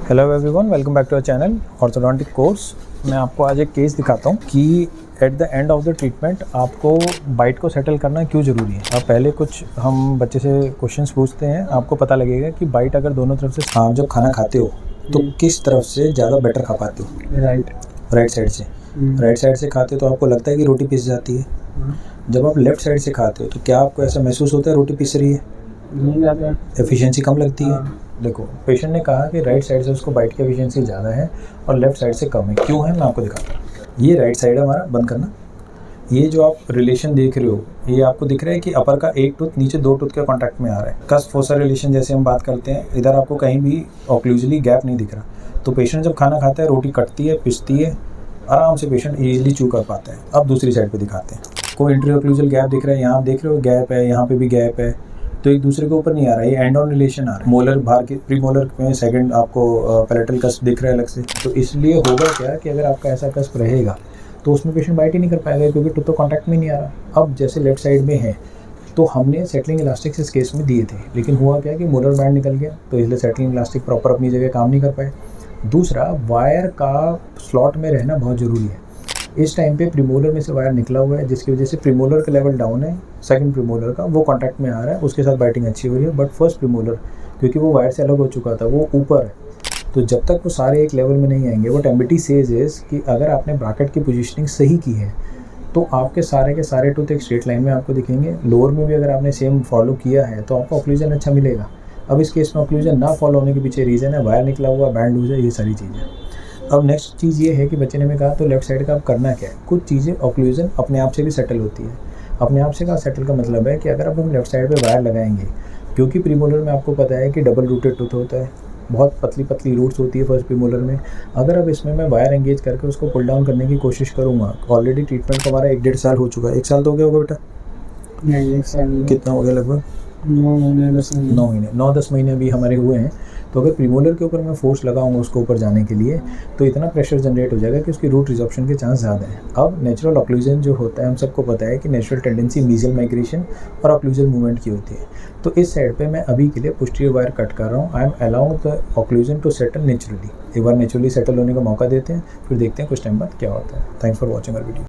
Hello everyone, welcome back to our channel orthodontic course. मैं आपको आज एक केस दिखाता हूँ कि at the end of the treatment आपको बाइट को सेटल करना क्यों ज़रूरी है। अब पहले कुछ हम बच्चे से क्वेश्चंस पूछते हैं, आपको पता लगेगा कि बाइट अगर दोनों तरफ से, आप जब खाना खाते हो तो किस तरफ से ज़्यादा बेटर खा पाते हो? राइट साइड से। राइट साइड से खाते हो तो आपको लगता है कि रोटी पिस जाती है। जब आप लेफ्ट साइड से खाते हो तो क्या आपको ऐसा महसूस होता है रोटी पिस रही है? एफिशिएंसी कम लगती है। देखो, पेशेंट ने कहा कि राइट साइड से उसको बाइट की एफिशिएंसी ज़्यादा है और लेफ्ट साइड से कम है। क्यों है, मैं आपको दिखाता हूँ। ये राइट साइड है हमारा, बंद करना। ये जो आप रिलेशन देख रहे हो, ये आपको दिख रहा है कि अपर का एक टूथ नीचे दो टूथ के कॉन्टैक्ट में आ रहा है। कस फोसा रिलेशन जैसे हम बात करते हैं, इधर आपको कहीं भी ऑक्लूजली गैप नहीं दिख रहा। तो पेशेंट जब खाना खाता है, रोटी कटती है, पिसती है, आराम से पेशेंट ईजिली चू कर पाता है। अब दूसरी साइड पे दिखाते हैं। कोई इंटरऑक्लूजल गैप दिख रहा है, यहाँ आप देख रहे हो गैप है, यहाँ पे भी गैप है, तो एक दूसरे के ऊपर नहीं आ रहा है। ये एंड ऑन रिलेशन आ रहा है। मोलर बाहर के प्री मोलर में सेकंड आपको पैलेटल कस्प दिख रहा है अलग से। तो इसलिए होगा क्या कि अगर आपका ऐसा कस्प रहेगा तो उसमें पेशेंट बाइट ही नहीं कर पाएगा, क्योंकि टूथ तो कॉन्टैक्ट में नहीं आ रहा। अब जैसे लेफ्ट साइड में है तो हमने सेटलिंग इलास्टिक्स इस केस में दिए थे, लेकिन हुआ क्या कि मोलर बैंड निकल गया, तो इसलिए सेटलिंग इलास्टिक प्रॉपर अपनी जगह काम नहीं कर पाए। दूसरा, वायर का स्लॉट में रहना बहुत ज़रूरी है। इस टाइम पे प्रीमोलर में से वायर निकला हुआ है, जिसकी वजह से प्रीमोलर का लेवल डाउन है। सेकंड प्रीमोलर का वो कांटेक्ट में आ रहा है, उसके साथ बाइटिंग अच्छी हो रही है। बट फर्स्ट प्रीमोलर, क्योंकि वो वायर से अलग हो चुका था, वो ऊपर है। तो जब तक वो सारे एक लेवल में नहीं आएंगे, वो एमबीटी सेज इज कि अगर आपने ब्रैकेट की पोजीशनिंग सही की है तो आपके सारे के सारे टूथ एक स्ट्रेट लाइन में आपको दिखेंगे। लोअर में भी अगर आपने सेम फॉलो किया है तो आपको ऑक्लूजन अच्छा मिलेगा। अब इस केस में ऑक्लूजन ना फॉलो होने के पीछे रीज़न है वायर निकला हुआ, बैंड लूज है, ये सारी चीज़ें। अब नेक्स्ट चीज़ ये है कि बच्चे ने में कहा तो लेफ्ट साइड का आप करना क्या है। कुछ चीज़ें ऑक्लूजन अपने आप से भी सेटल होती है। अपने आप से का सेटल का मतलब है कि अगर आप हम लेफ्ट साइड पे वायर लगाएंगे, क्योंकि प्रीमोलर में आपको पता है कि डबल रूटेड टूथ होता है, बहुत पतली पतली रूट्स होती है फर्स्ट प्रीमोलर में। अगर अब इसमें मैं वायर एंगेज करके उसको पुल डाउन करने की कोशिश करूँगा, ऑलरेडी ट्रीटमेंट को हमारा 1-1.5 साल हो चुका है। 1 साल तो हो गया होगा बेटा? नहीं, 1 साल कितना हो गया? लगभग 9-10 महीने अभी हमारे हुए हैं। तो अगर प्रीमोलर के ऊपर मैं फोर्स लगाऊंगा उसको ऊपर जाने के लिए, तो इतना प्रेशर जनरेट हो जाएगा कि उसकी रूट रिजॉर्प्शन के चांस ज़्यादा है। अब नेचुरल ऑक्लूजन जो होता है, हम सबको पता है कि नेचुरल टेंडेंसी मीजल माइग्रेशन और ऑक्लूजल मूवमेंट की होती है। तो इस साइड पे मैं अभी के लिए पोस्टीरियर वायर कट कर रहा हूँ। I am allowing the occlusion to settle naturally. एक बार नेचुरली सेटल होने का मौका देते हैं, फिर देखते हैं कुछ टाइम बाद क्या होता है। Thanks for watching our video.